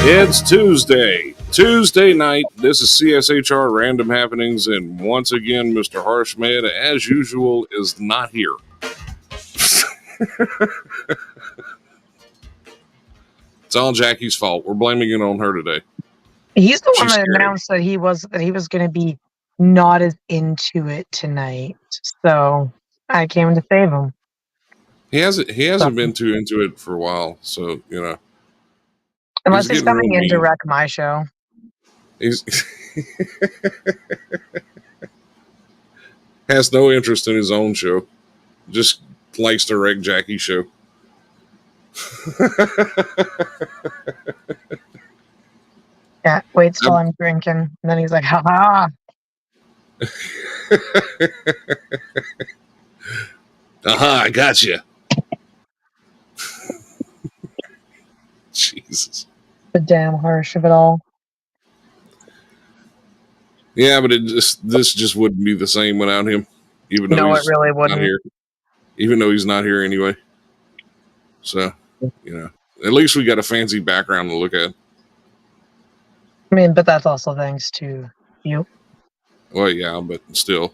It's Tuesday night. This is CSHR Random Happenings, and once again, Mr. Harshman, as usual, is not here. It's all Jackie's fault. We're blaming it on her today. He's the one that announced that he was going to be not as into it tonight. So I came to save him. He hasn't been too into it for a while, so you know. Unless he's coming in to wreck my show. He's has no interest in his own show. Just likes to wreck Jackie's show. Yeah, waits till I'm drinking, and then he's like, "Ha ha!" Aha! I got you. Jesus. The damn harsh of it all. Yeah, but this just wouldn't be the same without him. Even though it really wouldn't. Not here. Even though he's not here anyway. So, you know, at least we got a fancy background to look at. I mean, but that's also thanks to you. Well, yeah, but still.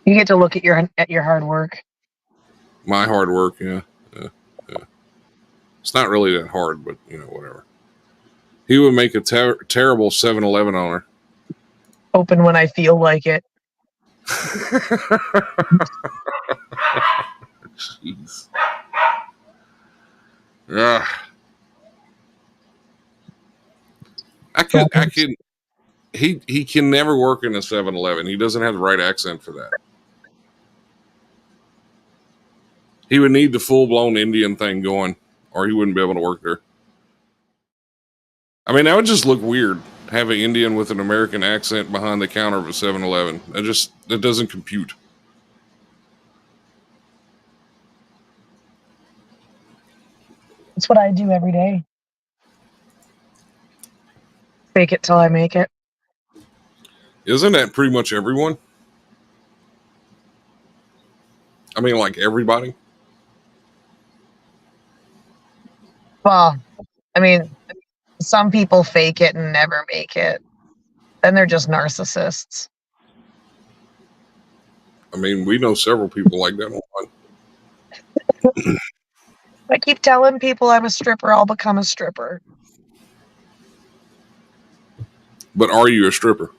You get to look at your hard work. My hard work, yeah. It's not really that hard, but, you know, whatever. He would make a terrible 7-Eleven owner. Open when I feel like it. Jeez. Yeah. I can. He can never work in a 7-Eleven. He doesn't have the right accent for that. He would need the full-blown Indian thing going, or he wouldn't be able to work there. I mean, that would just look weird. Have an Indian with an American accent behind the counter of a 7-Eleven. That doesn't compute. That's what I do every day. Fake it till I make it. Isn't that pretty much everyone? I mean, like everybody? Well, I mean, some people fake it and never make it. Then they're just narcissists. I mean, we know several people like that online. I keep telling people I'm a stripper, I'll become a stripper. But are you a stripper?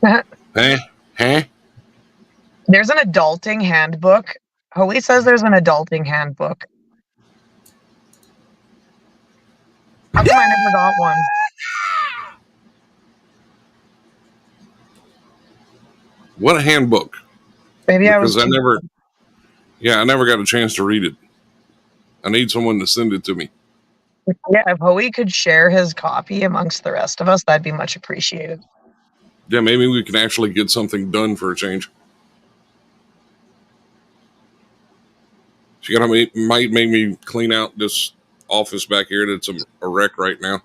Huh? There's an adulting handbook. Hoey says there's an adulting handbook. How come I never got one? What a handbook. Maybe I never got a chance to read it. I need someone to send it to me. Yeah, if Hoey could share his copy amongst the rest of us, that'd be much appreciated. Yeah, maybe we can actually get something done for a change. She might make me clean out this office back here that's a wreck right now.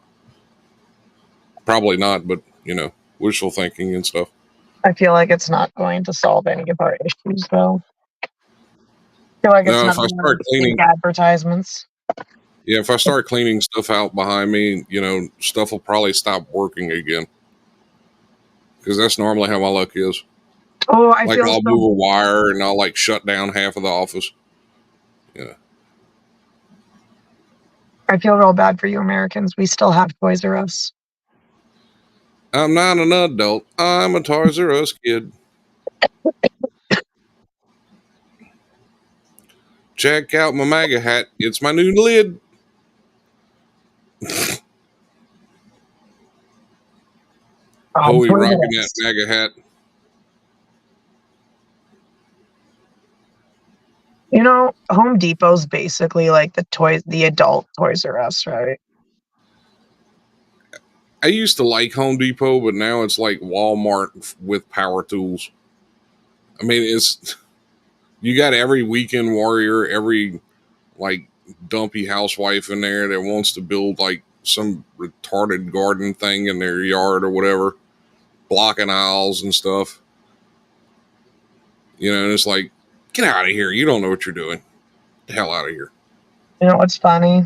Probably not, but, you know, wishful thinking and stuff. I feel like it's not going to solve any of our issues, though. I feel like it's not if I start cleaning advertisements. Yeah, if I start cleaning stuff out behind me, you know, stuff will probably stop working again. Because that's normally how my luck is. Oh, I'll move a wire and I'll shut down half of the office. Yeah. I feel real bad for you Americans. We still have Toys R Us. I'm not an adult. I'm a Toys R Us kid. Check out my MAGA hat. It's my new lid. Hoey rocking that MAGA hat. You know, Home Depot's basically like the adult Toys R Us, right? I used to like Home Depot, but now it's like Walmart with power tools. I mean, you got every weekend warrior, every like dumpy housewife in there that wants to build like some retarded garden thing in their yard or whatever, blocking aisles and stuff. And it's like, get out of here. You don't know what you're doing. Get the hell out of here. You know what's funny?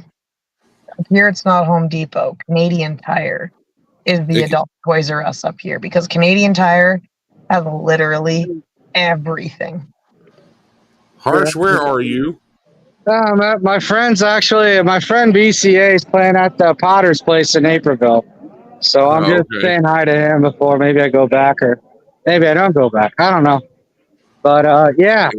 Here it's not Home Depot. Canadian Tire is the adult Toys R Us up here because Canadian Tire has literally everything. Harsh, where are you? My friend BCA is playing at the Potter's place in Naperville. So I'm just saying hi to him before maybe I go back or maybe I don't go back. I don't know. But yeah.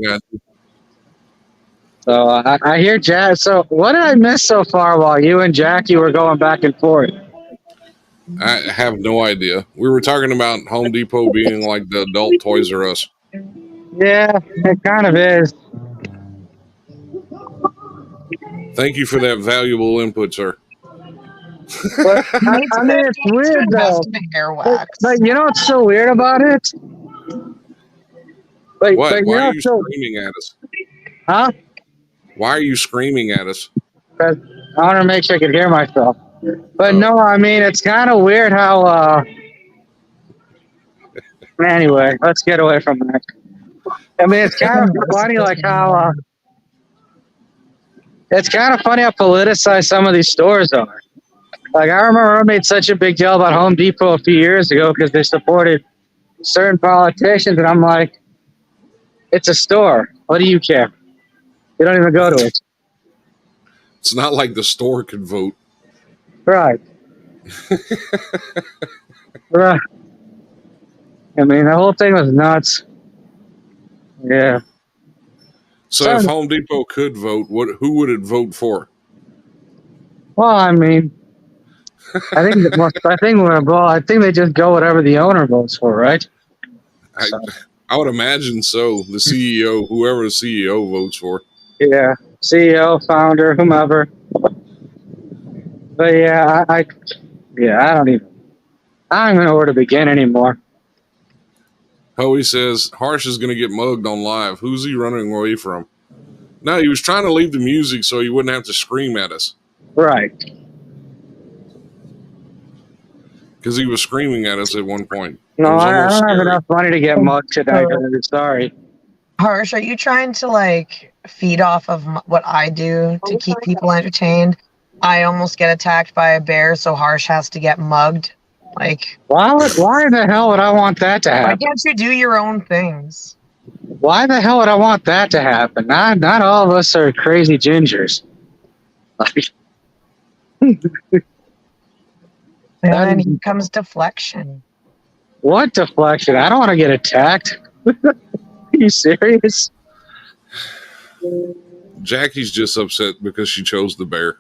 So I hear Jack. So what did I miss so far while you and Jackie were going back and forth? I have no idea. We were talking about Home Depot being like the adult Toys R Us. Yeah, it kind of is. Thank you for that valuable input, sir. But, I mean, it's weird though. But you know what's so weird about it? What? Why are you screaming at us? Huh? Why are you screaming at us? Because I want to make sure I can hear myself. But no, I mean, it's kind of weird how... Anyway, let's get away from that. I mean, it's kind of funny like how... It's kind of funny how politicized some of these stores are. Like, I remember I made such a big deal about Home Depot a few years ago because they supported certain politicians, and I'm like, it's a store. What do you care? You don't even go to it. It's not like the store could vote. Right. Right. I mean, the whole thing was nuts. Yeah. So if Home Depot could vote, who would it vote for? Well, I mean, I think they just go whatever the owner votes for, right? I would imagine so. The CEO, whoever the CEO votes for. Yeah, CEO, founder, whomever. But yeah, I don't even know where to begin anymore. Hoey says Harsh is going to get mugged on live. Who's he running away from? No, he was trying to leave the music so he wouldn't have to scream at us. Right. Because he was screaming at us at one point. No, I don't have enough money to get mugged today. Sorry. Harsh, are you trying to like feed off of what I do to keep people entertained? I almost get attacked by a bear, so Harsh has to get mugged. Like, why the hell would I want that to happen? Why can't you do your own things? Why the hell would I want that to happen? Not all of us are crazy gingers. And then here comes deflection. What deflection? I don't want to get attacked. Are you serious? Jackie's just upset because she chose the bear.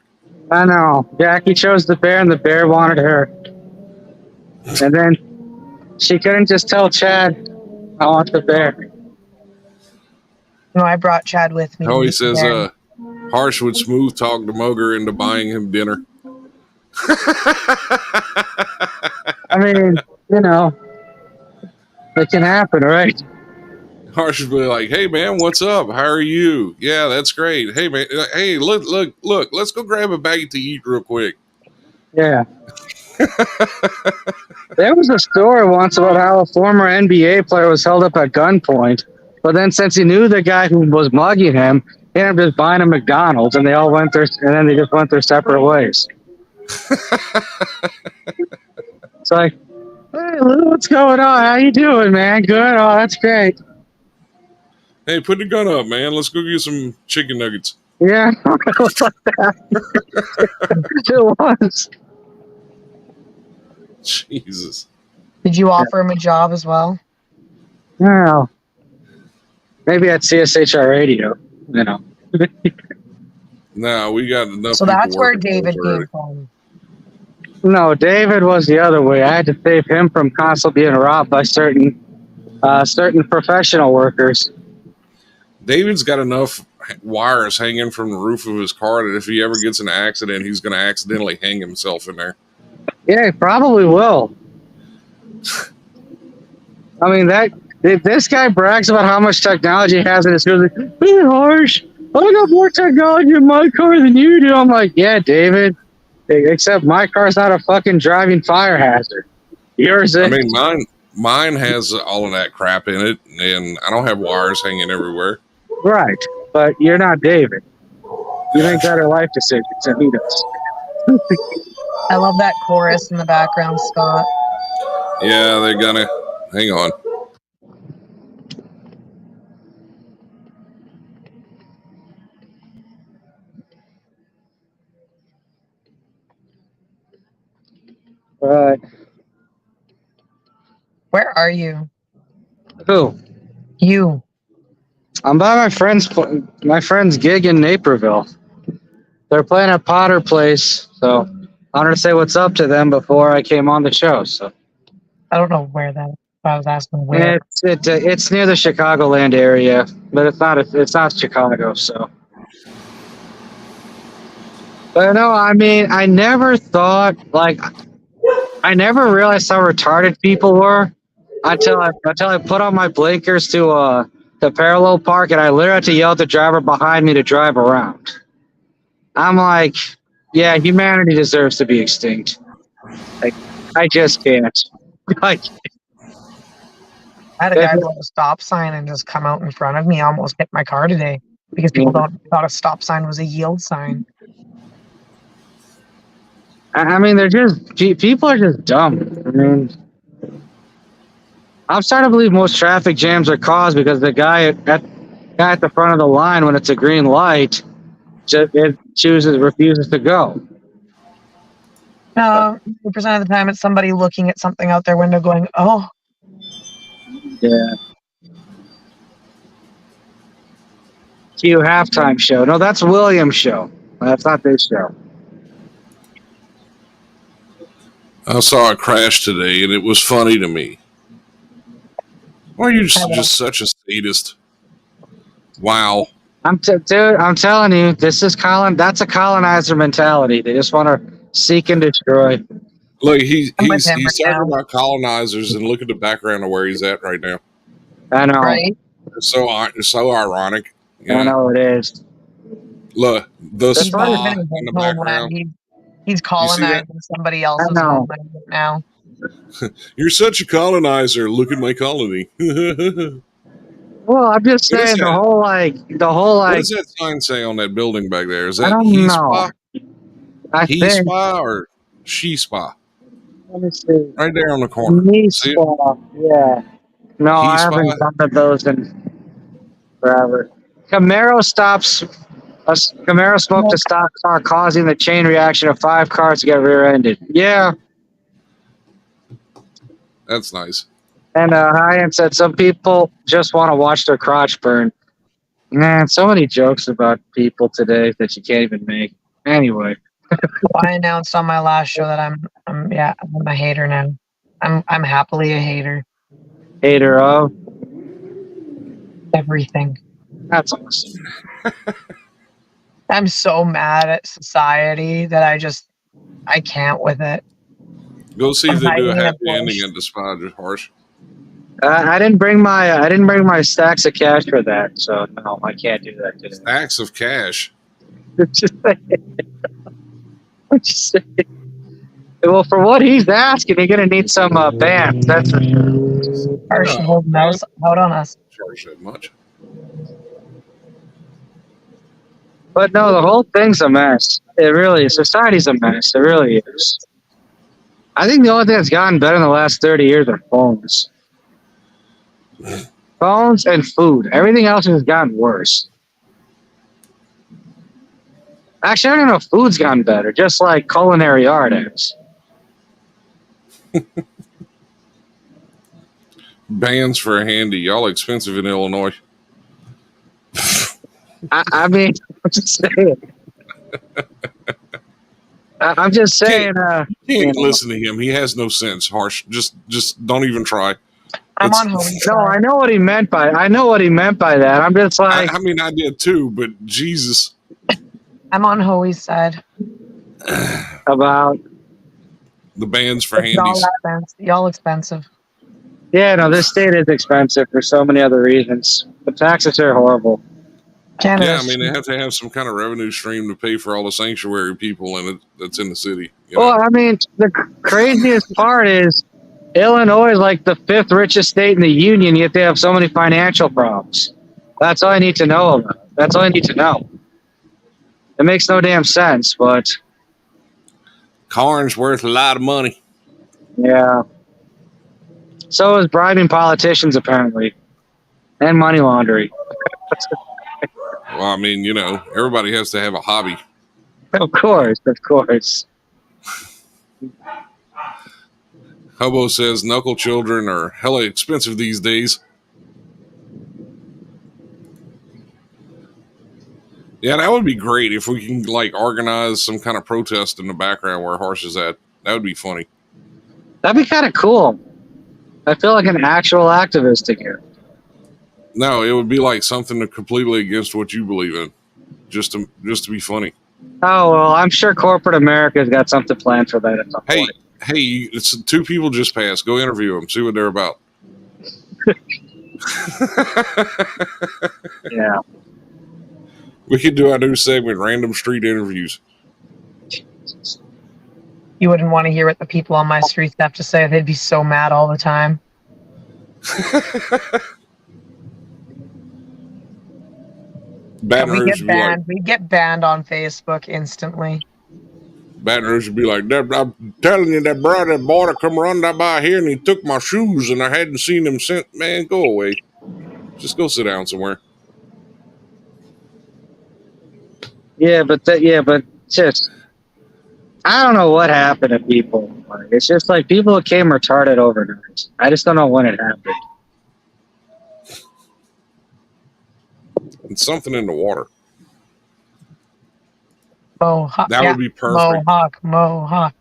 I know. Jackie chose the bear and the bear wanted her. And then she couldn't just tell Chad, I want the bear. No, I brought Chad with me. Oh, he says Harsh would smooth talk the mugger into buying him dinner. I mean, you know, it can happen, right? Harsh would be like, hey, man, what's up? How are you? Yeah, that's great. Hey, man. Hey, look. Let's go grab a bite to eat real quick. Yeah. There was a story once about how a former NBA player was held up at gunpoint. But then since he knew the guy who was mugging him, he ended up just buying a McDonald's, and they all went their, and then they just went their separate ways. It's like, hey, Lou, what's going on? How you doing, man? Good. Oh, that's great. Hey, put the gun up, man. Let's go get some chicken nuggets. Yeah, it was like that. It was. Jesus. Did you offer him a job as well? No. Maybe at CSHR radio, you know. No, we got enough. So that's where David came from. No, David was the other way. I had to save him from constantly being robbed by certain professional workers. David's got enough wires hanging from the roof of his car that if he ever gets in an accident, he's going to accidentally hang himself in there. Yeah, he probably will. I mean, that This guy brags about how much technology he has in his car. He's like, "Hey, Harsh, I got more technology in my car than you do." I'm like, "Yeah, David. Except my car's not a fucking driving fire hazard. Yours I is." mean, mine has all of that crap in it, and I don't have wires hanging everywhere. Right, but you're not David. You make better life decisions than he does. I love that chorus in the background, Scott. Yeah, they're gonna. Hang on. Right. Where are you? Who? You. I'm by my friend's gig in Naperville. They're playing at Potter Place, so I wanted to say what's up to them before I came on the show. So I don't know where that. I was asking where. it's near the Chicagoland area, but it's not Chicago. So, but no, I mean, I never thought I never realized how retarded people were until I put on my blinkers to parallel park, and I literally had to yell at the driver behind me to drive around. I'm like, yeah, humanity deserves to be extinct. Like, I just can't. Like, I had a guy go to a stop sign and just come out in front of me, almost hit my car today because people thought a stop sign was a yield sign. I mean, people are just dumb. I mean, I'm starting to believe most traffic jams are caused because the guy at the front of the line, when it's a green light, refuses to go. No, 90% of the time it's somebody looking at something out their window going, "Oh." Yeah. Cue halftime show. No, that's William's show. That's not this show. I saw a crash today, and it was funny to me. Why are you just such a sadist? Wow. Dude, I'm telling you, that's a colonizer mentality. They just want to seek and destroy. Look, he's I'm with him right talking now. about colonizers, and look at the background of where he's at right now. I know. Right? It's so ironic. I know it is. Look, the That's spa He's in the homeland. background. He's colonizing somebody else's I know. homeland right now. You're such a colonizer. Look at my colony. Well, I'm just What is saying that? What does that sign say on that building back there? Is I that don't he know. spa? He think. spa or she spa? Let me see. Right there on the corner. Me See it? spa. Yeah. No, He I spa? haven't done those in forever. Camaro smoked a stop car, causing the chain reaction of 5 cars to get rear-ended. Yeah. That's nice. And Hyan said some people just want to watch their crotch burn. Man, so many jokes about people today that you can't even make. Anyway. Well, I announced on my last show that I'm a hater now. I'm happily a hater. Hater of Everything. That's awesome. I'm so mad at society that I can't with it. Go see if they do a hiding in a happy ending bush. at the spa, just harsh. I didn't bring my stacks of cash for that, so no, I can't do that today. Stacks of cash. Just saying. Well, for what he's asking, you're gonna need some bands. That's for sure. Harsh holding out on us. Charge that much. But no, the whole thing's a mess. It really is. Society's a mess. It really is. I think the only thing that's gotten better in the last 30 years are phones. Phones and food. Everything else has gotten worse. Actually, I don't know if food's gotten better, just like culinary art has. Bands for a handy. Y'all expensive in Illinois. I mean, I'm just saying. I'm just saying. You can't listen to him. He has no sense. Harsh. Just don't even try. I'm on Hoey's No, side. I know what he meant by that. I'm just like, I mean, I did too, but Jesus. I'm on Hoey's side. about The bands for Y'all handies. expensive. Y'all expensive. Yeah, no, this state is expensive for so many other reasons. The taxes are horrible. Yeah, I Canada's mean, they have to have some kind of revenue stream to pay for all the sanctuary people that's in the city. Well, I mean, the craziest part is Illinois is like the 5th richest state in the union, yet they have so many financial problems. That's all I need to know about. That's all I need to know. It makes no damn sense, but Corn's worth a lot of money. yeah. So is bribing politicians, apparently, and money laundering. Well, I mean, everybody has to have a hobby. Of course, of course. Hobo says knuckle children are hella expensive these days. Yeah, that would be great if we can organize some kind of protest in the background where Harsh is at. That would be funny. That'd be kind of cool. I feel like an actual activist again. No, it would be like something completely against what you believe in, just to be funny. Oh well, I'm sure corporate America's got something planned for that at some point. Hey, it's 2 people just passed. Go interview them. See what they're about. Yeah. We could do our new segment, random street interviews. You wouldn't want to hear what the people on my streets have to say. They'd be so mad all the time. Baton We Rouge get would banned. We get banned on Facebook instantly. Baton Rouge would be like, I'm telling you, that boy come run by here and he took my shoes and I hadn't seen him since. Man, go away. Just go sit down somewhere. Yeah, but just I don't know what happened to people. It's just like people became retarded overnight. I just don't know when it happened. It's something in the water. Mohawk. That would be perfect. Mohawk.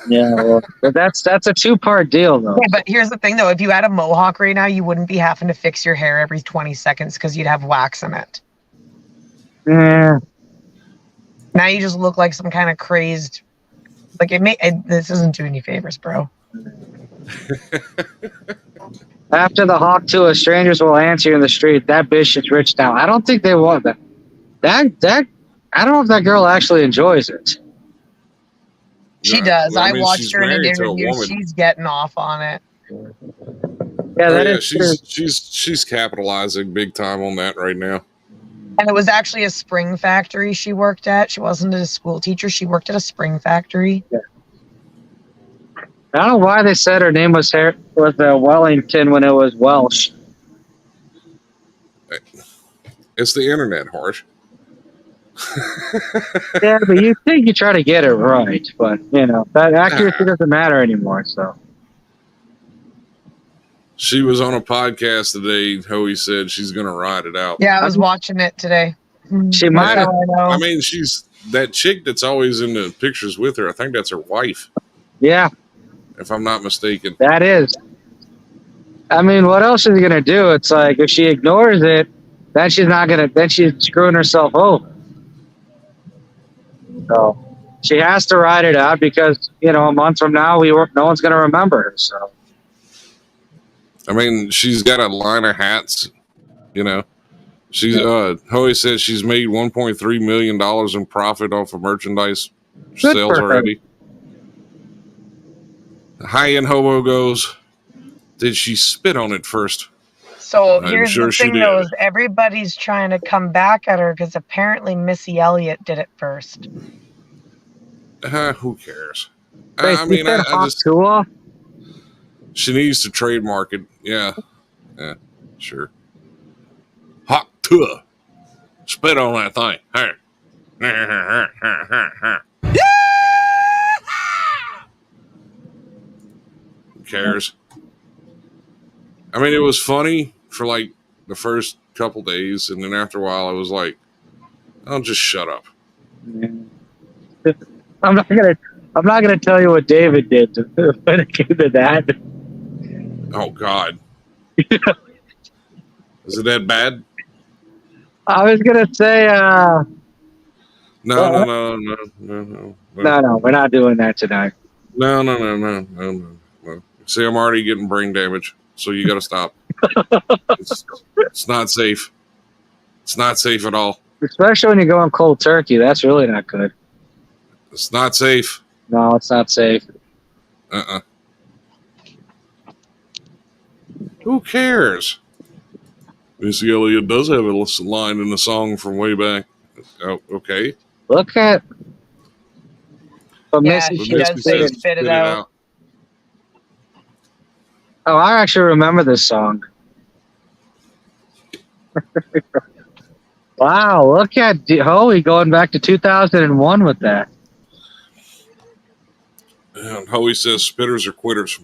Yeah, well, but that's a 2-part deal though. Yeah, but here's the thing though, if you had a mohawk right now, you wouldn't be having to fix your hair every 20 seconds because you'd have wax in it. Yeah. Now you just look like some kind of crazed. This isn't doing you favors, bro. After the hawk tour, strangers will answer you in the street. That bitch is rich now. I don't think they want that. That I don't know if that girl actually enjoys it. She does. Well, I watched she's her in an married to a interview. woman. She's getting off on it. Yeah, she's capitalizing big time on that right now. And it was actually a spring factory she worked at. She wasn't a school teacher. She worked at a spring factory. Yeah. I don't know why they said her name was Wellington when it was Welsh. It's the internet, Harsh. Yeah, but you think you try to get it right, but that accuracy doesn't matter anymore. So she was on a podcast today. Hoey said she's going to ride it out. Yeah, I was watching it today. She might have. I mean, she's that chick that's always in the pictures with her. I think that's her wife. Yeah, if I'm not mistaken. That is. I mean, what else is she gonna do? It's like if she ignores it, then she's not gonna. Then she's screwing herself over. So she has to ride it out because a month from now no one's gonna remember her. So I mean, she's got a line of hats. She's Hoey says she's made $1.3 million in profit off of merchandise sales already. High-end Hobo goes, did she spit on it first? So here's the thing, though, is everybody's trying to come back at her because apparently Missy Elliott did it first. Who cares? Wait, I mean, she needs to trademark it. Yeah, sure. Hot tour. Spit on that thing. Hey. Who cares? I mean, it was funny for like the first couple days, and then after a while, I was like, "I'll just shut up." I'm not gonna tell you what David did when it came to that. Oh God, is it that bad? I was gonna say, No, we're not doing that tonight. No. See, I'm already getting brain damage, so you got to stop. It's not safe. It's not safe at all. Especially when you're going cold turkey. That's really not good. It's not safe. No, it's not safe. Who cares? Missy Elliott does have a line in the song from way back. Oh, okay. Look at. But Yeah, Missy she does say spit it out. Oh, I actually remember this song. Wow, look at Hoey going back to 2001 with that. And Hoey says spitters are quitters.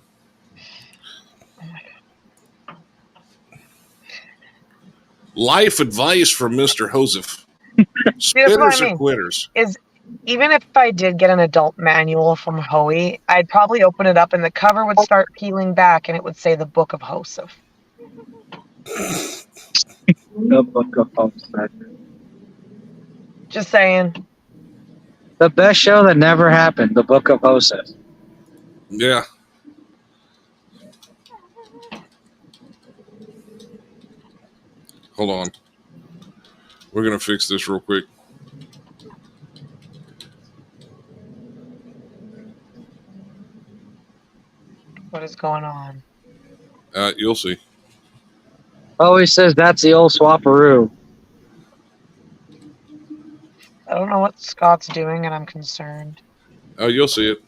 Life advice from Mr. Joseph. Spitters are quitters. Is even if I did get an adult manual from Hoey, I'd probably open it up and the cover would start peeling back and it would say the Book of Joseph. The Book of Joseph. Just saying. The best show that never happened, The Book of Joseph. Yeah. Hold on. We're going to fix this real quick. What is going on? You'll see. Oh, he says that's the old swapperoo. I don't know what Scott's doing and I'm concerned. Oh, you'll see it.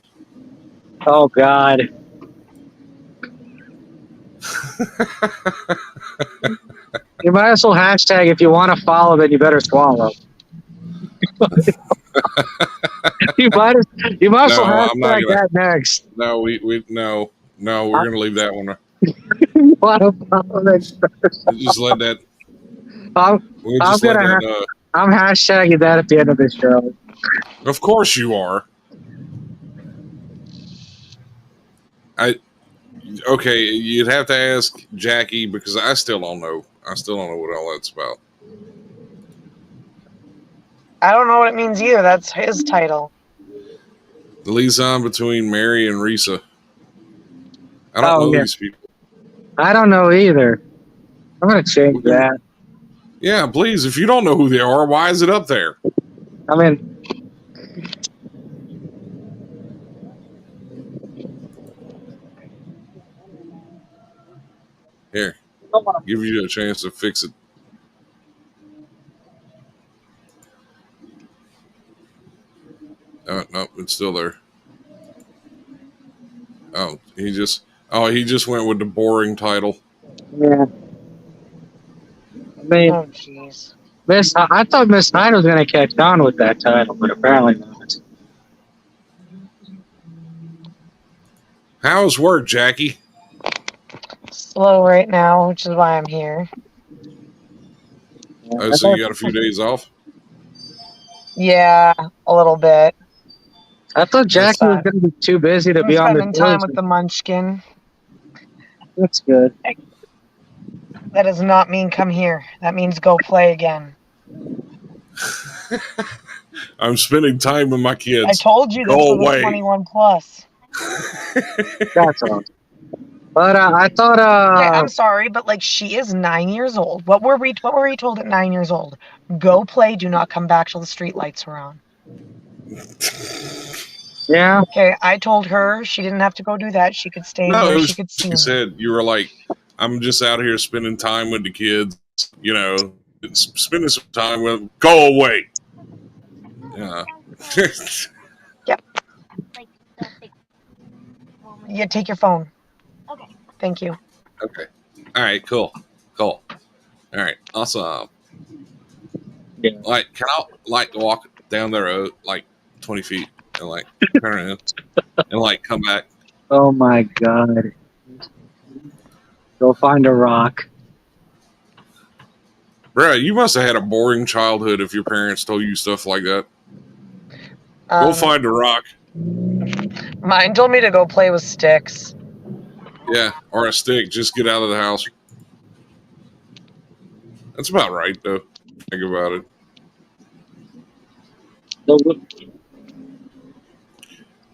Oh, God. You might as well hashtag if you want to follow, then you better swallow. you might as well hashtag that next. No, no, we're gonna leave that one. You want to follow that? Just let that. I'm hashtagging that at the end of this show. Of course you are. Okay, you'd have to ask Jackie because I still don't know. I still don't know what all that's about. I don't know what it means either. That's his title. The liaison between Mary and Risa. I don't know these people. I don't know either. I'm going to change that. Yeah, please. If you don't know who they are, why is it up there? I mean... Here. Give you a chance to fix it. No, it's still there. Oh, he just went with the boring title. Yeah. I mean, oh jeez. I thought Miss Hyde was going to catch on with that title, but apparently not. How's work, Jackie? Slow right now, which is why I'm here. Oh, so you got a few days off? Yeah, a little bit. I thought Jackie was going to be too busy to be on the spending time with the Munchkin. That's good. That does not mean come here. That means go play again. I'm spending time with my kids. I told you this was a 21 plus. That's all. But I thought. Okay, I'm sorry, but like she is 9 years old. What were we told at 9 years old? Go play. Do not come back till the street lights are on. Yeah. Okay, I told her she didn't have to go do that. She could stay where she could see me. You said you were like, I'm just out here spending time with the kids. You know, spending some time with them. Go away. Yeah. Yep. Yeah, take your phone. Okay. Thank you. Okay. All right. Cool. All right. Awesome. Yeah. Like, can I walk down the road 20 feet and turn around and come back? Oh my God. Go find a rock. Bruh, you must have had a boring childhood if your parents told you stuff like that. Go find a rock. Mine told me to go play with sticks. Yeah, or a stick. Just get out of the house. That's about right, though. Think about it.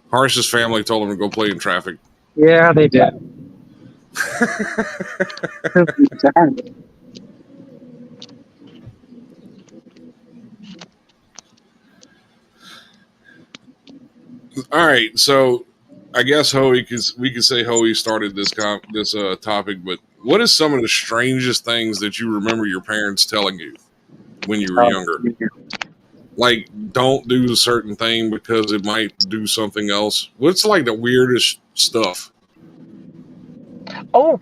Harsh's family told him to go play in traffic. Yeah, they did. All right, so I guess Hoey, because we could say Hoey started this topic, but what is some of the strangest things that you remember your parents telling you when you were younger? Like, don't do a certain thing because it might do something else. What's like the weirdest stuff? Oh,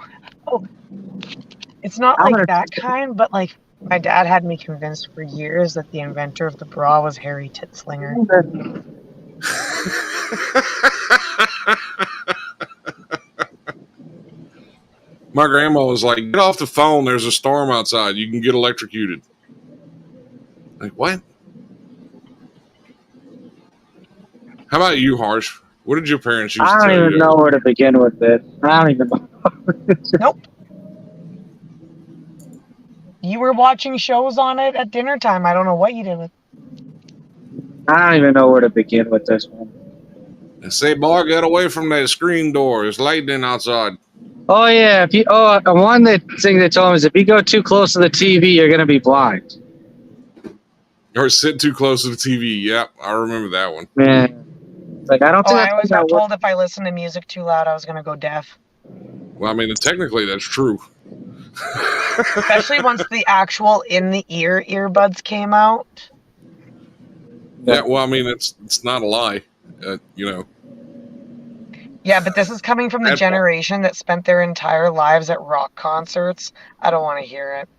it's not like that kind, but like my dad had me convinced for years that the inventor of the bra was Harry Titslinger. My grandma was like, "Get off the phone. There's a storm outside. You can get electrocuted." Like, what? How about you, Harsh? What did your parents used to tell you? I don't even know where to begin with it. I don't even know. Nope. You were watching shows on it at dinner time. I don't know what you did with it. I don't even know where to begin with this one. They say, "Boy, get away from that screen door. It's lightning outside." Oh yeah, one thing they told me is if you go too close to the TV, you're gonna be blind. Or sit too close to the TV. Yep, I remember that one. Yeah. Like I don't think I always got told if I listened to music too loud, I was gonna go deaf. Well, I mean, technically that's true. Especially once the actual in-the-ear earbuds came out. Yeah, well, I mean, it's not a lie, you know. Yeah, but this is coming from the generation that spent their entire lives at rock concerts. I don't want to hear it.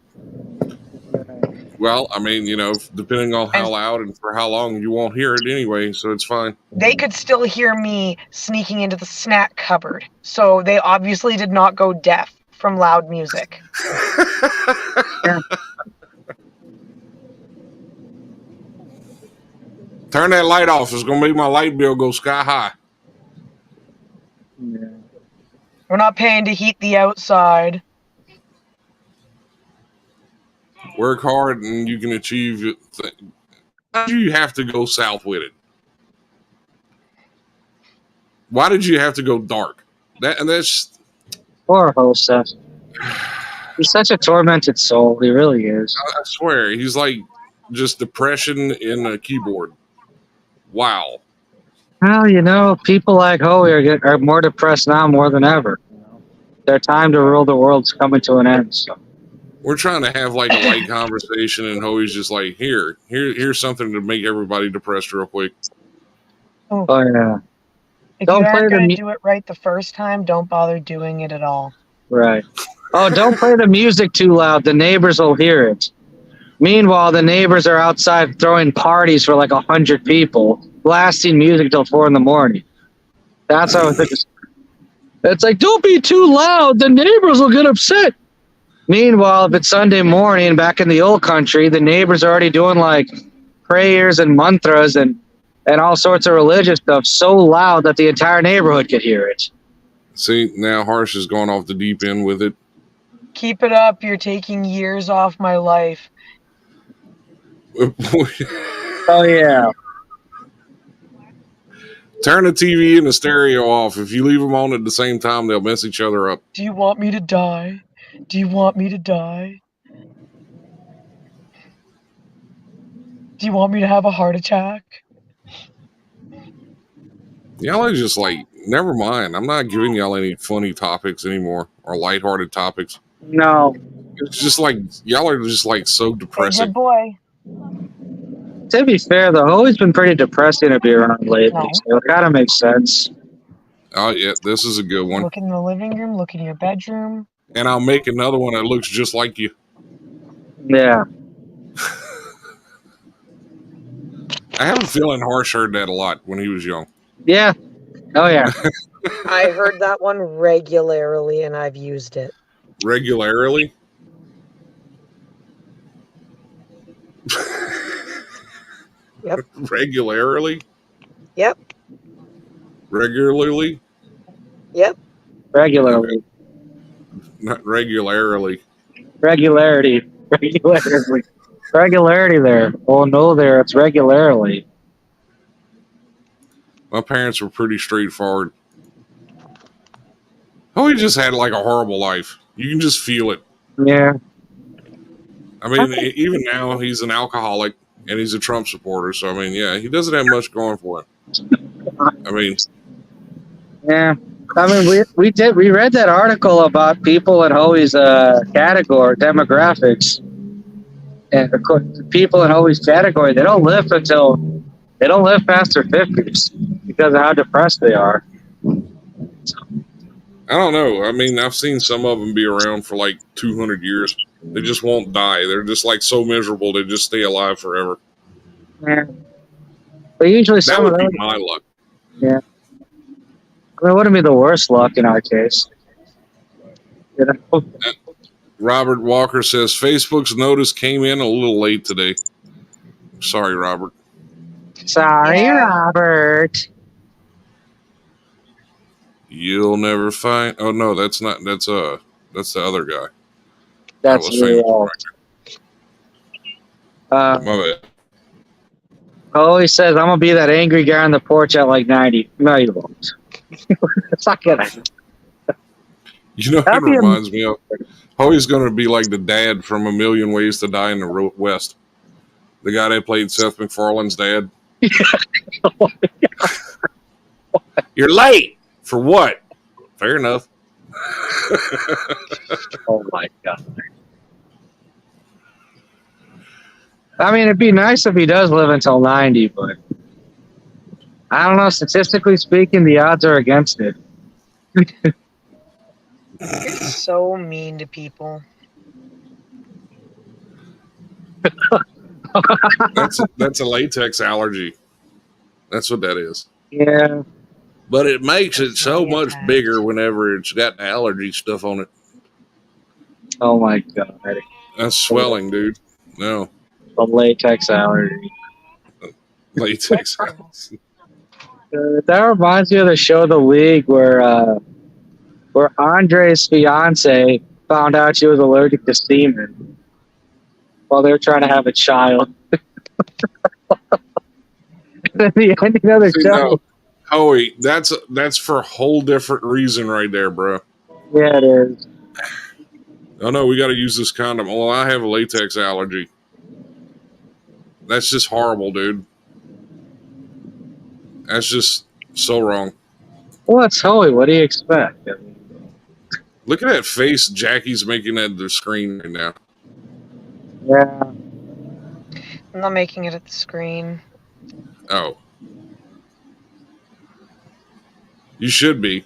Well, I mean, you know, depending on how loud and for how long, you won't hear it anyway, so it's fine. They could still hear me sneaking into the snack cupboard, so they obviously did not go deaf from loud music. Yeah. Turn that light off. It's going to make my light bill go sky high. Yeah. We're not paying to heat the outside. Work hard and you can achieve it. Why do you have to go south with it? Why did you have to go dark? That's poor Joseph. He's such a tormented soul. He really is. I swear, he's like just depression in a keyboard. Wow. Well, you know, people like Hoey are more depressed now more than ever. Their time to rule the world's coming to an end. So. We're trying to have like a light conversation, and Hoey's just like, here's something to make everybody depressed real quick. Oh yeah. If you aren't going to do it right the first time, don't bother doing it at all. Right. Oh, don't play the music too loud. The neighbors will hear it. Meanwhile, the neighbors are outside throwing parties for like 100 people, blasting music till 4 a.m. That's how it's like, don't be too loud. The neighbors will get upset. Meanwhile, if it's Sunday morning back in the old country, the neighbors are already doing like prayers and mantras and all sorts of religious stuff so loud that the entire neighborhood could hear it. See, now Harsh is going off the deep end with it. Keep it up. You're taking years off my life. Oh, yeah. Turn the TV and the stereo off. If you leave them on at the same time, they'll mess each other up. Do you want me to die? Do you want me to die? Do you want me to have a heart attack? Y'all are just like, never mind. I'm not giving y'all any funny topics anymore or lighthearted topics. No. It's just like, y'all are just like so depressing. Good boy. To be fair, though, Hoey's been pretty depressing to be around lately, so it kind of makes sense. Oh, yeah, this is a good one. Look in the living room, look in your bedroom. And I'll make another one that looks just like you. Yeah. I have a feeling Harsh heard that a lot when he was young. Yeah. Oh, yeah. I heard that one regularly, and I've used it. Regularly? Yep. Regularly? Yep. Regularly? Yep. Regularly. Not regularly. Regularity. Regularly. Regularity there. Oh, no, there. It's regularly. My parents were pretty straightforward. Oh, he just had like a horrible life. You can just feel it. Yeah. I mean, even now he's an alcoholic and he's a Trump supporter. So I mean, yeah, he doesn't have much going for him. I mean, Yeah. I mean, we read that article about people in Howie's category demographics, and the people in Howie's category they don't live past their 50s because of how depressed they are. I don't know. I mean, I've seen some of them be around for like 200 years. They just won't die. They're just like so miserable they just stay alive forever. Yeah. But usually That some of would be those. my luck. Yeah. I mean, it wouldn't be the worst luck in our case. You know? Robert Walker says Facebook's notice came in a little late today. Sorry, Robert. Sorry, Yeah. Robert. You'll never find. Oh no, that's not. That's the other guy. That's was famous. Uh, My bad. always says I'm gonna be that angry guy on the porch at like 90. No, you won't. It's not gonna. You know, it That'd be reminds me of. Always going to be like the dad from A Million Ways to Die in the West. The guy that played Seth MacFarlane's dad. You're late for what? Fair enough. Oh my god. I mean, it'd be nice if he does live until 90, but I don't know. Statistically speaking, the odds are against it. You're so mean to people. That's a latex allergy. That's what that is. Yeah. But it makes it so really much attached. bigger whenever it's got allergy stuff on it. Oh my god. That's swelling, dude. No. The latex allergy. Latex allergy. That reminds me of the show The League where Andre's fiance found out she was allergic to semen while they were trying to have a child. At the ending of the See, show. no. Howie, that's for a whole different reason right there, bro. Yeah, it is. Oh no, we got to use this condom. Well, I have a latex allergy. That's just horrible, dude. That's just so wrong. Well, it's Hoey. What do you expect? Look at that face Jackie's making at the screen right now. Yeah. I'm not making it at the screen. Oh. You should be.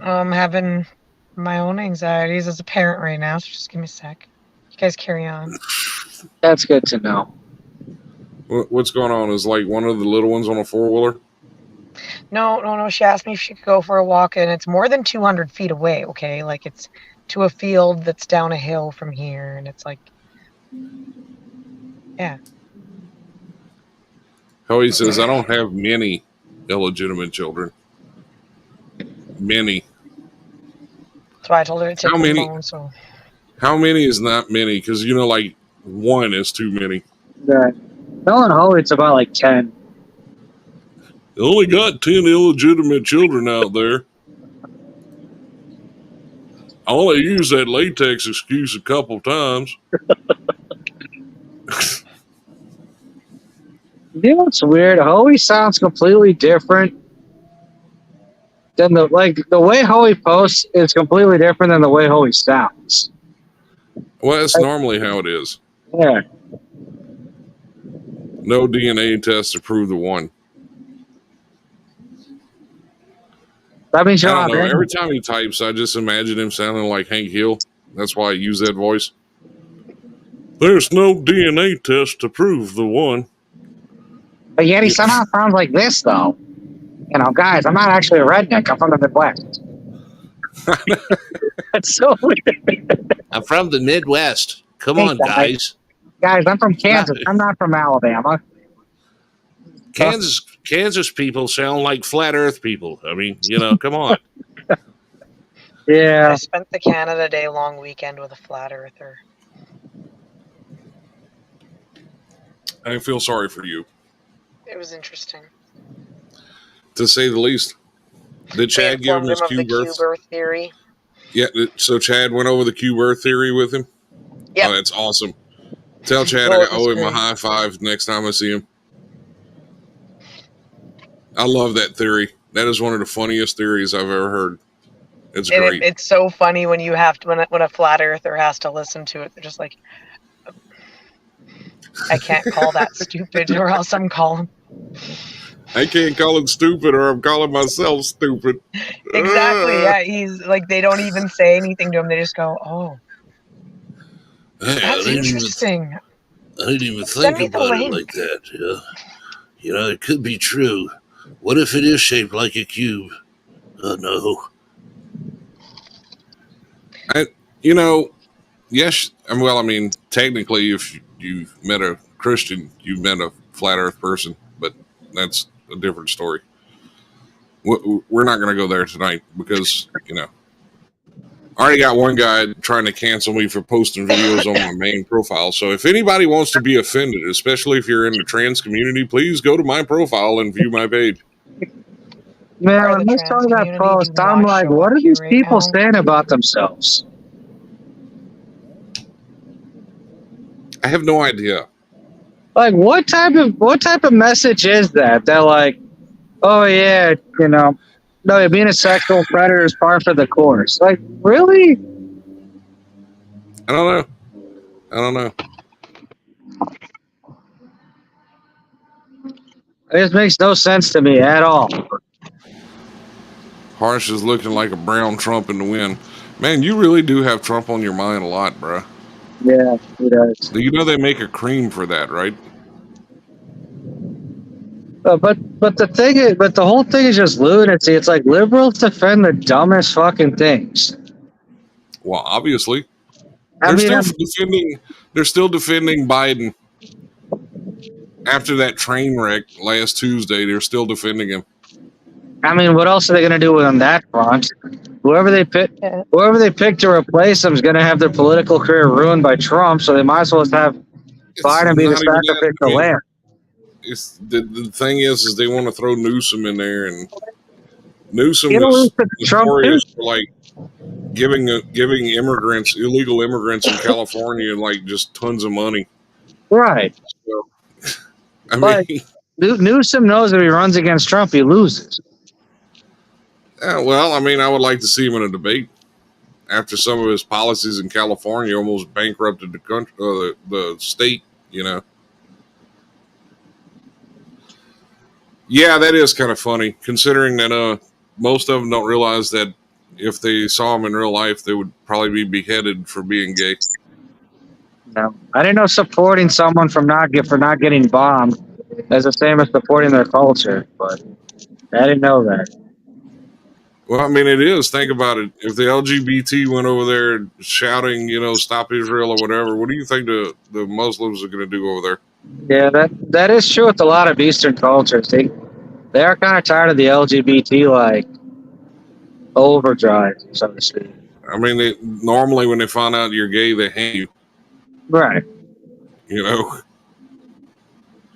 I'm having my own anxieties as a parent right now, so just give me a sec. You guys carry on. That's good to know. What's going on? Is like one of the little ones on a 4-wheeler? No. She asked me if she could go for a walk, and it's more than 200 feet away, okay? Like, it's to a field that's down a hill from here, and it's like, yeah. Howie says, I don't have many illegitimate children. Many. That's why I told her to take How the many? phone, so. How many is not many? Because, you know, like, one is too many. Right. Telling Hoey it's about like 10. They only got 10 illegitimate children out there. I only used that latex excuse a couple times. You know what's weird? Hoey sounds completely different than the way Hoey posts is completely different than the way Hoey sounds. Well, that's normally how it is. Yeah. No DNA test to prove the one. That means I you're don't know. not in. Every time he types, I just imagine him sounding like Hank Hill. That's why I use that voice. There's no DNA test to prove the one. But yet he somehow sounds like this, though. You know, guys, I'm not actually a redneck. I'm from the Midwest. That's so weird. I'm from the Midwest. Come Hey, on, guys. Guys, I'm from Kansas. I'm not from Alabama. Kansas people sound like flat Earth people. I mean, you know, come on. Yeah. I spent the Canada Day long weekend with a flat earther. I feel sorry for you. It was interesting. to say the least. Did They Chad give him informed his him of the cube cube Earth? Earth theory. Yeah, so Chad went over the cube Earth theory with him? Yep. Oh, that's awesome. Tell Chad Oh, I it was owe him a great. high five next time I see him. I love that theory. That is one of the funniest theories I've ever heard. It's And great. it's so funny when you have to when a flat earther has to listen to it. They're just like, I can't call that stupid, or else I'm calling. I can't call it stupid, or I'm calling myself stupid. Exactly. Yeah. He's like, they don't even say anything to him. They just go, oh, that's interesting. I didn't even Send think me the about it link. like that. Yeah. You know, it could be true. What if it is shaped like a cube? Oh, no. Yes. Well, I mean, technically, if you've met a Christian, you've met a flat Earth person, but that's a different story. We're not going to go there tonight because, I already got one guy trying to cancel me for posting videos on my main profile. So if anybody wants to be offended, especially if you're in the trans community, please go to my profile and view my page. Man, Or when the I saw trans that community post, do I'm not like, show what up are here these right people now. saying about themselves? I have no idea. Like, what type of message is that? They're like, oh yeah, no, being a sexual predator is par for the course. Like, really? I don't know. It just makes no sense to me at all. Harsh is looking like a brown Trump in the wind. Man, you really do have Trump on your mind a lot, bruh. Yeah, he does. You know they make a cream for that, right? But the whole thing is just lunacy. It's like liberals defend the dumbest fucking things. Well, obviously, I they're mean, still defending Biden after that train wreck last Tuesday. They're still defending him. what else are they going to do on that front? Whoever they pick to replace them is going to have their political career ruined by Trump. So they might as well just have Biden be the sacrificial lamb. It's the thing is they want to throw Newsom in there, and Newsom It'll is lose to Trump too. notorious for like giving illegal immigrants in California, like just tons of money. Right. So, I But mean, Newsom knows if he runs against Trump, he loses. well, I mean, I would like to see him in a debate after some of his policies in California almost bankrupted the country, the state. Yeah, that is kind of funny, considering that most of them don't realize that if they saw him in real life, they would probably be beheaded for being gay. No, I didn't know supporting someone for not getting bombed is the same as supporting their culture, but I didn't know that. Well, I mean, it is. Think about it. If the LGBT went over there shouting, "Stop Israel" or whatever, what do you think the Muslims are going to do over there? Yeah, that is true with a lot of Eastern cultures. They are kind of tired of the LGBT overdrive, so to speak. I mean, normally when they find out you're gay, they hang you. Right.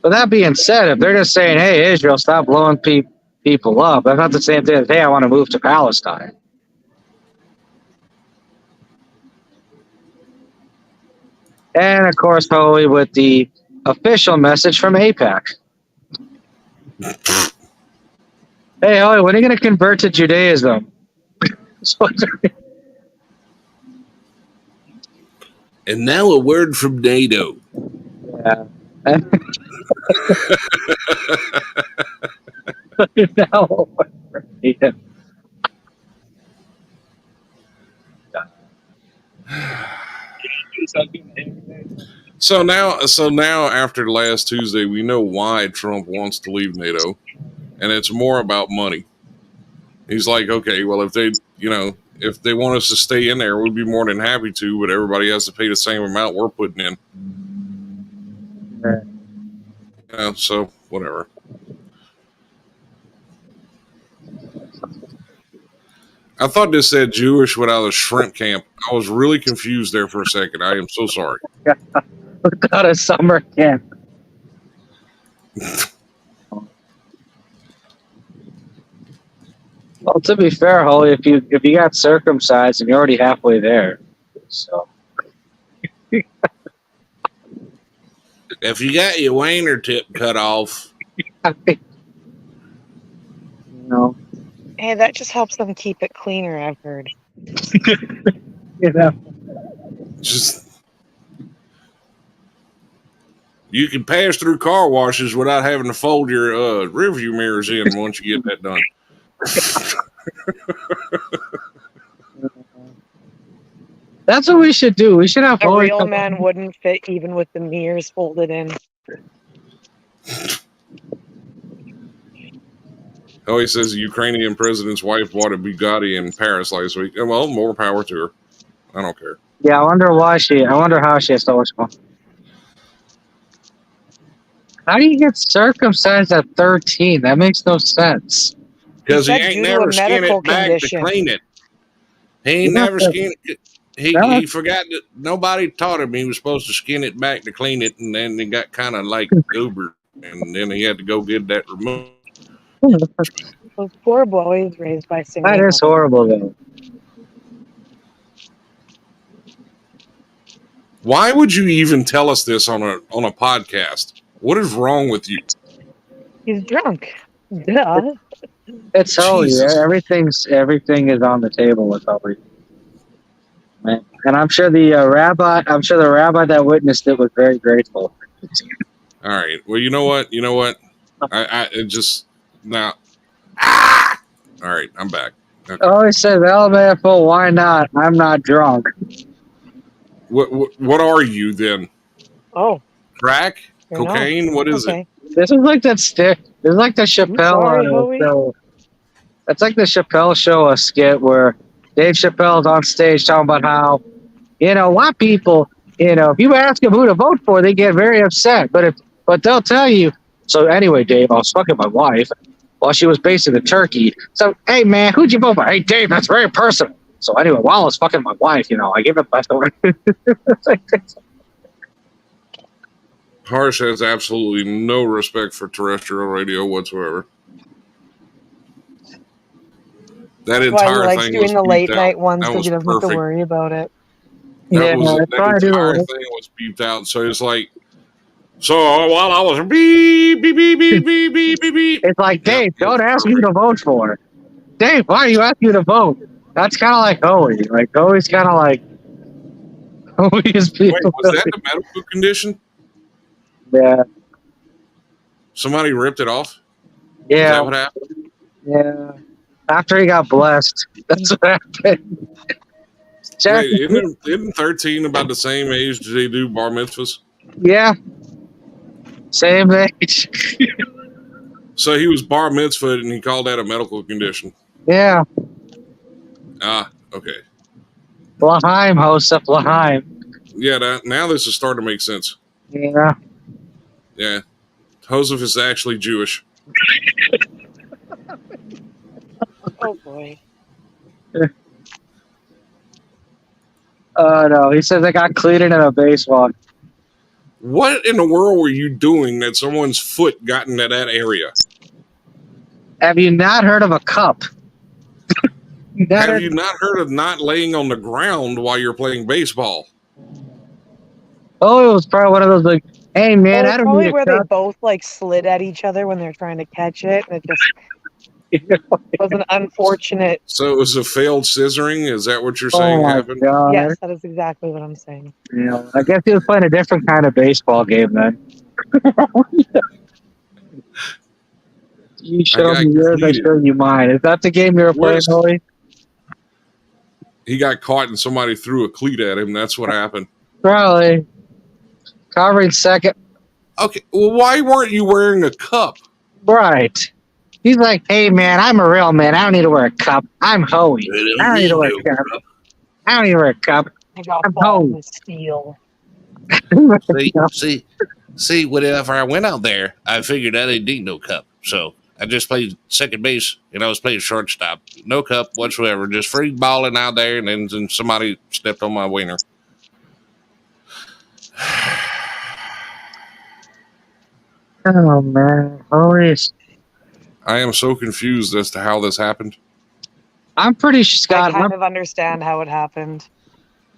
But that being said, if they're just saying, "Hey, Israel, stop blowing people up," that's not the same thing as, "Hey, I want to move to Palestine." And of course, Holy with the official message from AIPAC. Hey, Holy, when are you going to convert to Judaism? And now a word from NATO. Yeah. Now, yeah. So now after last Tuesday, we know why Trump wants to leave NATO, and it's more about money. He's like, okay, well, if they want us to stay in there, we'd be more than happy to, but everybody has to pay the same amount we're putting in. So whatever. I thought this said Jewish without a shrimp camp. I was really confused there for a second. I am so sorry. Without a summer camp. Well, to be fair, Holly, if you got circumcised and you're already halfway there, so If you got your wiener tip cut off, I think, you know, Hey, that just helps them keep it cleaner, I've heard. you know, Just you can pass through car washes without having to fold your rearview mirrors in once you get that done. that's what we should do. We should have A Holly real come. man wouldn't fit even with the mirrors folded in. Oh, he says the Ukrainian president's wife bought a Bugatti in Paris last week. Well, more power to her. I don't care. Yeah, I wonder how she has so much fun. How do you get circumcised at 13? That makes no sense. Because he said ain't due to never a skinned medical it back condition. to clean it. He ain't Yeah. never skinned it. Yeah. He forgot that nobody taught him he was supposed to skin it back to clean it, and then he got kind of like uber, and then he had to go get that removed. Those poor boys raised by single That is mothers. horrible, though. Why would you even tell us this on a podcast? What is wrong with you? He's drunk. Duh. It's Holly. Jesus. Everything is on the with Holly. Man. And I'm sure the rabbi that witnessed it was very grateful. All right. Well, you know what? I it just now. Ah! All right, I'm back. Okay. Always says LMFO, why not? I'm not drunk. What are you then? Oh, Crack? you're not. Cocaine? What is it? This is like that stick. This is like the Chappelle sorry, Howie. show. It's like the Chappelle show, a skit where Dave Chappelle's on stage talking about how, white people, if you ask them who to vote for, they get very upset. But they'll tell you. So anyway, Dave, I was fucking my wife while she was basting the turkey. So, hey man, who'd you vote for? Hey Dave, that's very personal. So anyway, while I was fucking my wife, I gave it left over. Harsh has absolutely no respect for terrestrial radio whatsoever. That That's why he entire likes thing doing was the late beeped night out. ones That because was he doesn't have to perfect. worry about it. That probably entire thing was beeped out. So it's like, so while I was beep, beep, beep, beep, beep, beep, beep, beep. It's like, Dave, don't ask me to vote for. Dave, why are you asking me to vote? That's kind of like Hoey. Like, Hoey's kind of like, Hoey is Wait, people. was that the medical condition? Yeah. Somebody ripped it off? Is Yeah. that what happened? Yeah. After he got blessed. That's what happened. Wait, isn't 13 about the same age do they do bar mitzvahs? Yeah. Same age. So he was bar mitzvahed and he called that a medical condition. Yeah. Ah, okay. Laheim, host of Laheim. Yeah, now this is starting to make sense. Yeah. Yeah. Joseph is actually Jewish. Oh boy. No, he says I got cleated in a baseball. What in the world were you doing that someone's foot got into that area? Have you not heard of a cup? Have you not heard of not laying on the ground while you're playing baseball? Oh, it was probably one of those like, hey man, I don't probably need a where cup. they both like slid at each other when they're trying to catch it, and it just was an unfortunate. So it was a failed scissoring? Is that what you're Oh saying my happened? god! Yes, that is exactly what I'm saying. I guess he was playing a different kind of baseball game then. You show me yours, I show you mine. Is that the game you were playing, Holy? He got caught and somebody threw a cleat at him. That's what happened. Probably. Covering second. Okay, well, why weren't you wearing a cup? Right. He's like, hey man, I'm a real man. I don't need to wear a cup. I'm Hoey. I don't need to wear a cup. I don't need to wear a cup. I got I'm balls home. of steel. See, whenever I went out there, I figured I didn't need no cup. So I just played second base and I was playing shortstop. No cup whatsoever. Just free balling out there, and then somebody stepped on my wiener. Oh man, Holy. I am so confused as to how this happened. I'm pretty sure, I Scott, kind of understand how it happened.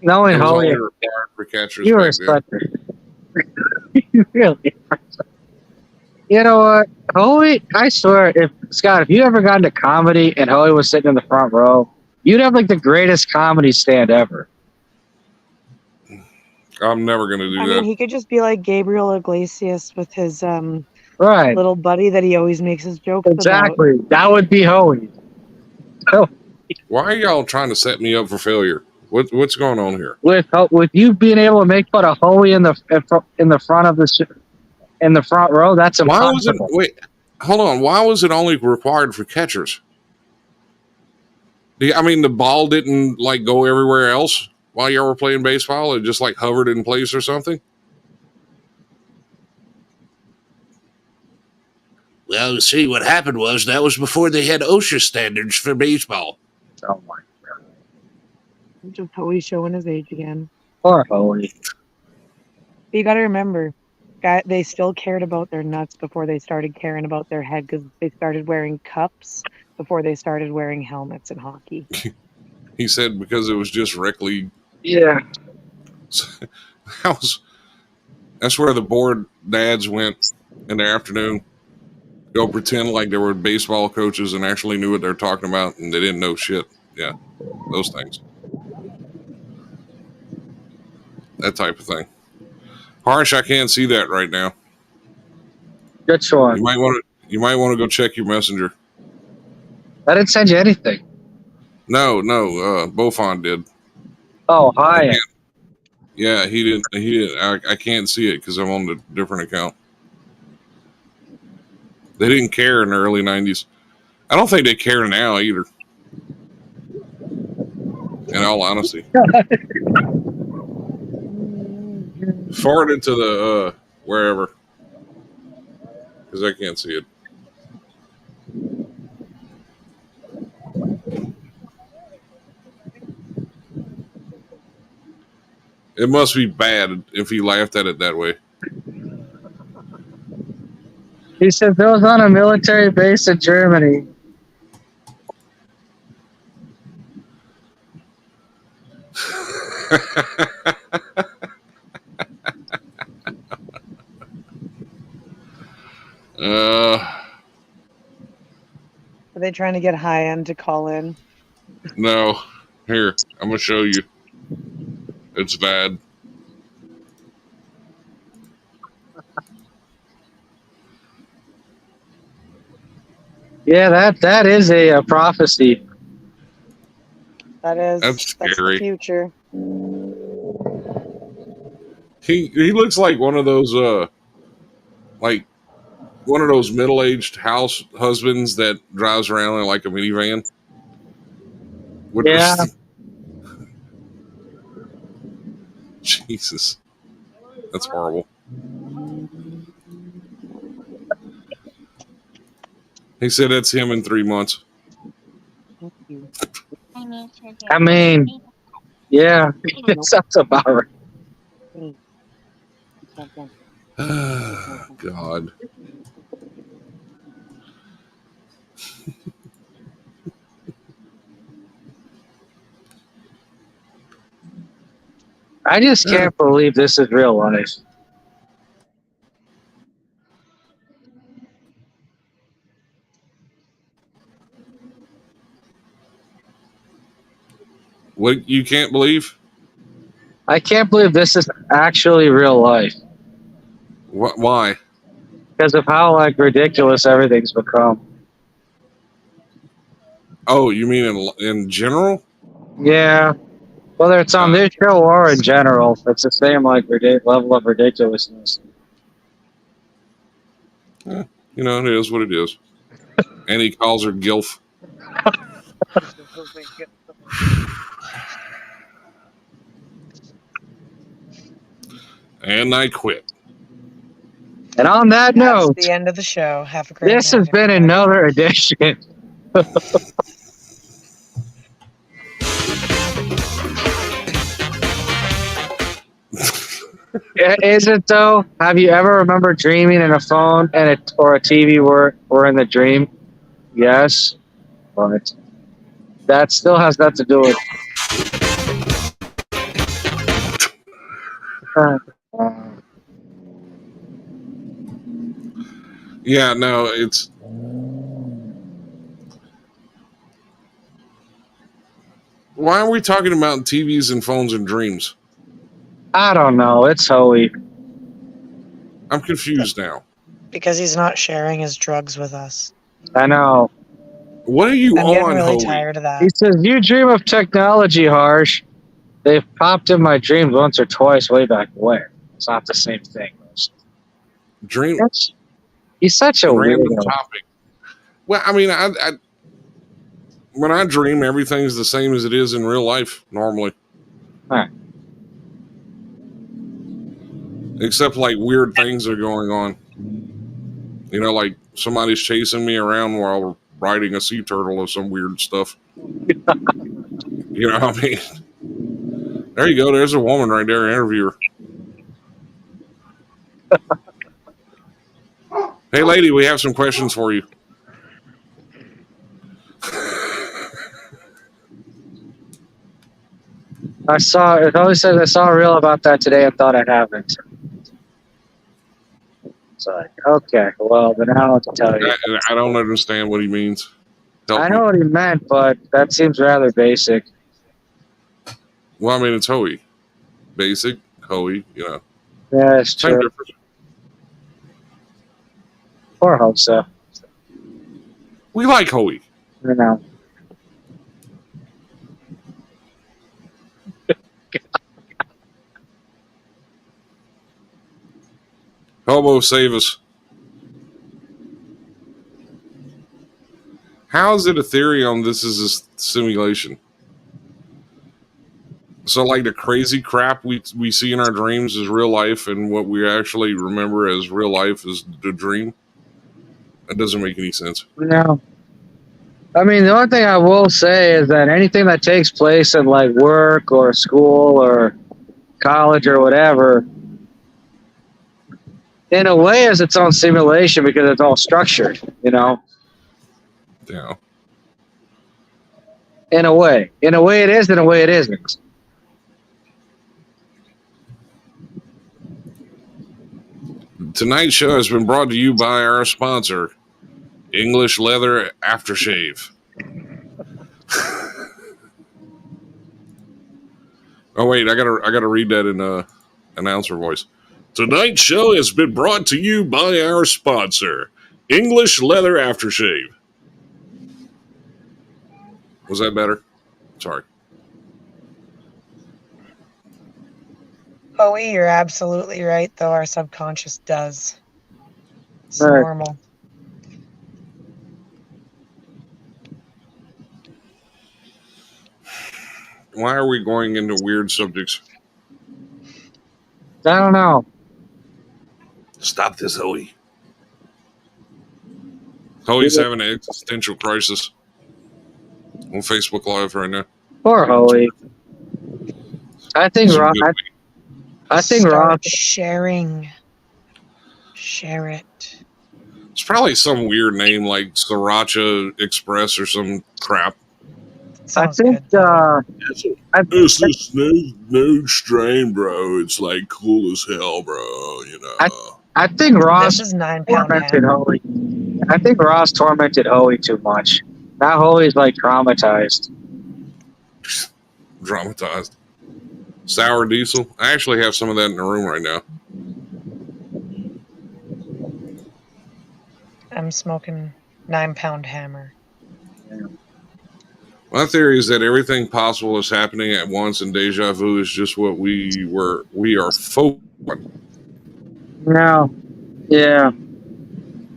knowing It was Holy, only required for catchers you were back then. such a... You really are. You know what? Holy, I swear, if Scott, if you ever got into comedy and Holy was sitting in the front row, you'd have like the greatest comedy stand ever. I'm never going to do I that. mean, he could just be like Gabriel Iglesias with his Right. little buddy that he always makes his jokes about. Exactly. That would be Holy. Why are y'all trying to set me up for failure? What's going on here? With you being able to make fun of Holy in the front of in the front row, that's Why impossible. was it? Wait, hold on. Why was it only required for catchers? I mean, the ball didn't like go everywhere else while y'all were playing baseball. It just like hovered in place or something. Well, see, what happened was that was before they had OSHA standards for baseball. Oh my Just Hoey showing his age again. poor Holy. But you got to remember, they still cared about their nuts before they started caring about their head because they started wearing cups before they started wearing helmets in hockey. He said because it was just rec league. Yeah. That's where the bored dads went in the afternoon. Go pretend like they were baseball coaches and actually knew what they were talking about, and they didn't know shit. Yeah, those things. That type of thing. Harsh, I can't see that right now. Good one. You might want to go check your messenger. I didn't send you anything. No, Bofon did. Oh, hi. Yeah, he didn't. I can't see it because I'm on a different account. They didn't care in the early 90s. I don't think they care now either. In all honesty. Forward it to the wherever. Because I can't see it. It must be bad if he laughed at it that way. He said there was on a military base in Germany. Are they trying to get high end to call in? No. Here, I'm going to show you. It's bad. Yeah, that is a prophecy. That's scary. The future. He looks like one of those middle-aged house husbands that drives around in like a minivan. Yeah. Jesus. That's horrible. He said that's him in 3 months. I mean, yeah, that sounds about right. God. I just can't believe this is real life. What you can't believe? I can't believe this is actually real life Why? because of how like ridiculous everything's become. Oh, you mean in general? Yeah, whether it's on this show or in general, it's the same like level of ridiculousness. You know, it is what it is. And he calls her Gilf. And I quit. And on that note, the end of the show. Have a great this night, has been everybody. another edition. Is it though? Have you ever remembered dreaming in a phone or a TV were in the dream? Yes, but that still has nothing to do with. Yeah, no, it's. Why are we talking about TVs and phones and dreams? I don't know. It's Hoey. I'm confused now. Because he's not sharing his drugs with us. I know. What are you I'm getting on, really Hoey? tired of that. He says, "You dream of technology, Harsh. They've popped in my dreams once or twice way back when. It's not the same thing." Dream He's such a random weirdo. topic. Well, I mean, I when I dream, everything's the same as it is in real life normally. Huh. Except like weird things are going on. You know, like somebody's chasing me around while riding a sea turtle or some weird stuff. You know what I mean? There you go. There's a woman right there, interviewer. Hey, lady, we have some questions for you. It always says I saw a reel about that today and thought I haven't. It's like, okay, well, then I don't know what to tell you. I don't understand what he means. Help I me. know what he meant, but that seems rather basic. Well, I mean, it's Hoey. Basic, Hoey, you know. Yeah, it's Same true. difference. Or hope so. We like Hoey. You know. Hobo, save us. How is it a theory on this is a simulation? So, like the crazy crap we see in our dreams is real life, and what we actually remember as real life is the dream? That doesn't make any sense. No. I mean, the only thing I will say is that anything that takes place in like work or school or college or whatever, in a way, is its own simulation because it's all structured, you know? Yeah. In a way. In a way it is, in a way it isn't. Tonight's show has been brought to you by our sponsor, English Leather Aftershave. Oh wait, I gotta read that in announcer voice. Tonight's show has been brought to you by our sponsor, English Leather Aftershave. Was that better? Sorry. Hoey, you're absolutely right, though our subconscious does. It's Right. normal. Why are we going into weird subjects? I don't know. Stop this, Hoey. Hoey's having an existential crisis on Facebook Live right now. Poor Hoey. I think Some Ross. good I think Start Ross. sharing. Share it. It's probably some weird name like Sriracha Express or some crap. Sounds I think. good, though. It's this new strain, bro. It's like cool as hell, bro. You know. I think Ross This is 9 pound tormented ham. Hoey. I think Ross tormented Hoey too much. Now Hoey's like traumatized. Dramatized. Sour diesel. I actually have some of that in the room right now. I'm smoking 9 pound hammer. My theory is that everything possible is happening at once, and deja vu is just what we are focused on. No. Yeah.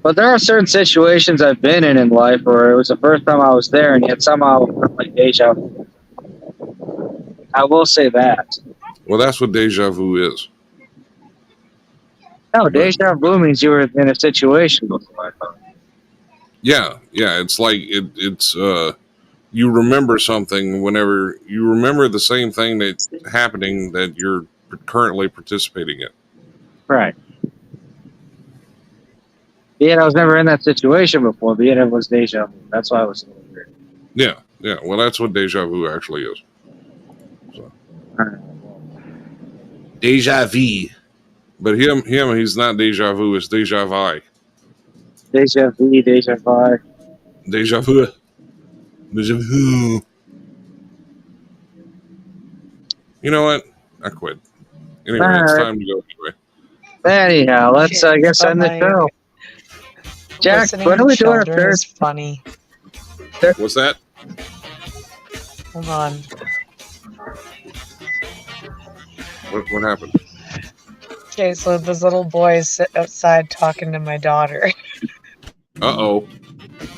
But there are certain situations I've been in life where it was the first time I was there, and yet somehow it felt like deja vu. I will say that. Well, that's what deja vu is. No, deja vu means you were in a situation before. I thought. Yeah. It's like it's you remember something whenever you remember the same thing that's happening that you're currently participating in. Right. Yet I was never in that situation before, but yet it was deja vu. That's why it was a little weird. Yeah. Yeah, well, that's what deja vu actually is. So. Deja vu. But he's not deja vu. It's deja vu. Deja vu, deja vu. Deja vu. Deja vu. You know what? I quit. Anyway, All it's right. time to go anyway. Anyhow, let's Shit, I guess end the fine. show. Jack, Listening when to are we doing our children third? is funny. What's that? Hold on. What happened? Okay, so this little boy is outside talking to my daughter, Uh-oh.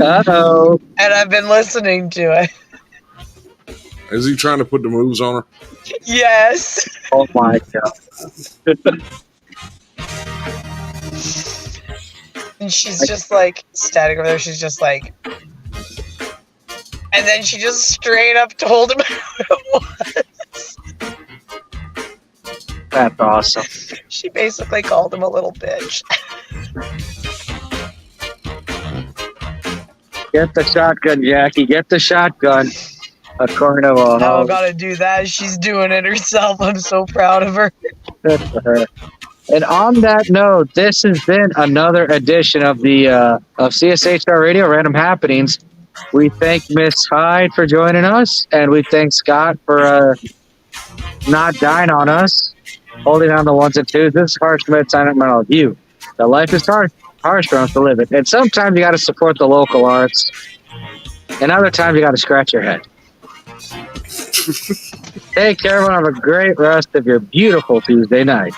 Uh-oh. and I've been listening to it. Is he trying to put the moves on her? Yes. Oh my god. And she's just like standing over there. She's just like, and then she just straight up told him who it was. That's awesome. She basically called him a little bitch. Get the shotgun, Jackie. Get the shotgun. According to I don't gotta do that. She's doing it herself. I'm so proud of her. good for her. And on that note, this has been another edition of the of CSHR Radio Random Happenings. We thank Miss Hyde for joining us, and we thank Scott for not dying on us, holding on the ones and twos. This is Harsh Mid signing out with you. That life is harsh for us to live it. And sometimes you got to support the local arts, and other times you got to scratch your head. Take care, everyone. Have a great rest of your beautiful Tuesday night.